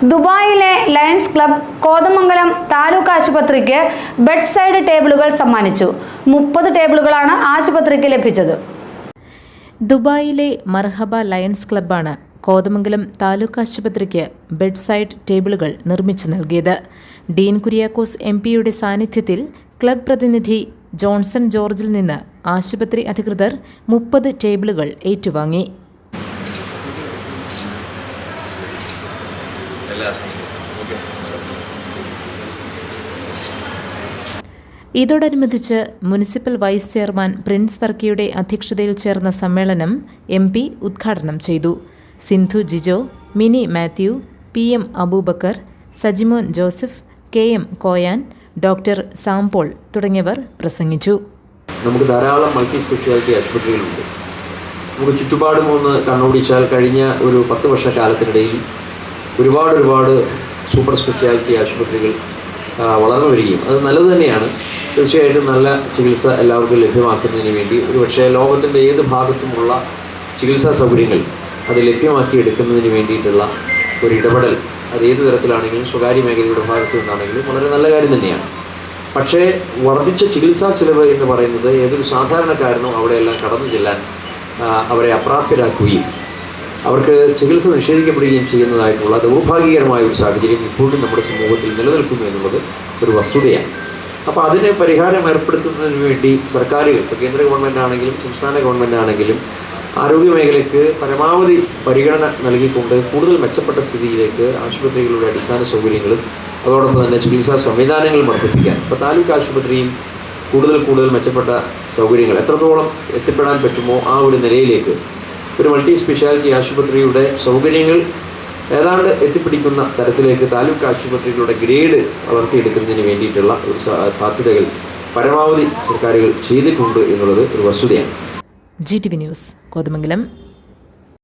ദുബായിലെ lions club Kothamangalam taluk ആശുപത്രിക്ക് bed side ടേബിളുകൾ സമ്മാനിച്ചു. 30 ടേബിളുകളാണ് ആശുപത്രിക്ക് ലഭിച്ചത്. ദുബായിലെ മർഹബ ലയൺസ് ക്ലബ്ബാണ് കോതമംഗലം താലൂക്ക് ആശുപത്രിക്ക് ബെഡ് സൈഡ് ടേബിളുകൾ നിർമ്മിച്ചു നൽകിയത്. ഡീൻ കുര്യാക്കോസ് MP-യുടെ സാന്നിധ്യത്തിൽ ക്ലബ് പ്രതിനിധി ജോൺസൺ ജോർജിൽ നിന്ന് ആശുപത്രി അധികൃതർ 30 ടേബിളുകൾ ഏറ്റുവാങ്ങി. ഇതോടനുബന്ധിച്ച് മുനിസിപ്പൽ വൈസ് ചെയർമാൻ പ്രിൻസ് വർക്കിയുടെ അധ്യക്ഷതയിൽ ചേർന്ന സമ്മേളനം MP ഉദ്ഘാടനം ചെയ്തു. Sindhu Jijo, Mini Mathew, PM Abubakar, Sajimon Joseph, KM Koyan, doctor Sampaul തുടങ്ങിയവർ പ്രസംഗിച്ചു. നമുക്ക് ധാരാളം മൾട്ടി സ്പെഷ്യാലിറ്റി ആശുപത്രികളുണ്ട്. നമുക്ക് ചുറ്റുപാടും ഒന്ന് കണ്ണോടിച്ചാൽ കഴിഞ്ഞ ഒരു 10 വർഷക്കാലത്തിനിടയിൽ ഒരുപാട് സൂപ്പർ സ്പെഷ്യാലിറ്റി ആശുപത്രികൾ വളർന്നു വരികയും അത് നല്ലത് തന്നെയാണ്. തീർച്ചയായിട്ടും നല്ല ചികിത്സ എല്ലാവർക്കും ലഭ്യമാക്കുന്നതിന് വേണ്ടി ഒരുപക്ഷേ ലോകത്തിൻ്റെ ഏത് ഭാഗത്തുമുള്ള ചികിത്സാ സൗകര്യങ്ങൾ അത് ലഭ്യമാക്കിയെടുക്കുന്നതിന് വേണ്ടിയിട്ടുള്ള ഒരു ഇടപെടൽ അത് ഏത് തരത്തിലാണെങ്കിലും സ്വകാര്യ മേഖലയുടെ ഭാഗത്തു നിന്നാണെങ്കിലും വളരെ നല്ല കാര്യം തന്നെയാണ്. പക്ഷേ വർദ്ധിച്ച ചികിത്സാ ചിലവ് എന്ന് പറയുന്നത് ഏതൊരു സാധാരണക്കാരനും അവിടെയെല്ലാം കടന്നു ചെല്ലാൻ അവരെ അപ്രാപ്യരാക്കുകയും അവർക്ക് ചികിത്സ നിഷേധിക്കപ്പെടുകയും ചെയ്യുന്നതായിട്ടുള്ള ദൗർഭാഗ്യകരമായ ഒരു സാഹചര്യം ഇപ്പോഴും നമ്മുടെ സമൂഹത്തിൽ നിലനിൽക്കുന്നു എന്നുള്ളത് ഒരു വസ്തുതയാണ്. അപ്പോൾ അതിന് പരിഹാരം ഏർപ്പെടുത്തുന്നതിന് വേണ്ടി സർക്കാരുകൾ, ഇപ്പോൾ കേന്ദ്ര ഗവൺമെൻറ് ആണെങ്കിലും സംസ്ഥാന ഗവൺമെൻറ് ആണെങ്കിലും ആരോഗ്യമേഖലയ്ക്ക് പരമാവധി പരിഗണന നൽകിക്കൊണ്ട് കൂടുതൽ മെച്ചപ്പെട്ട സ്ഥിതിയിലേക്ക് ആശുപത്രികളുടെ അടിസ്ഥാന സൗകര്യങ്ങളും അതോടൊപ്പം തന്നെ ചികിത്സാ സംവിധാനങ്ങളും വർദ്ധിപ്പിക്കാൻ ഇപ്പോൾ താലൂക്ക് ആശുപത്രിയും കൂടുതൽ മെച്ചപ്പെട്ട സൗകര്യങ്ങൾ എത്രത്തോളം എത്തിപ്പെടാൻ പറ്റുമോ ആ ഒരു നിലയിലേക്ക് ഒരു മൾട്ടി സ്പെഷ്യാലിറ്റി ആശുപത്രിയുടെ സൗകര്യങ്ങൾ ഏതാണ്ട് എത്തിപ്പിടിക്കുന്ന തരത്തിലേക്ക് താലൂക്ക് ആശുപത്രികളുടെ ഗ്രേഡ് വളർത്തിയെടുക്കുന്നതിന് വേണ്ടിയിട്ടുള്ള ഒരു സാധ്യതകൾ പരമാവധി സർക്കാരുകൾ ചെയ്തിട്ടുണ്ട് എന്നുള്ളത് ഒരു വസ്തുതയാണ്. GTV news Kothamangalam.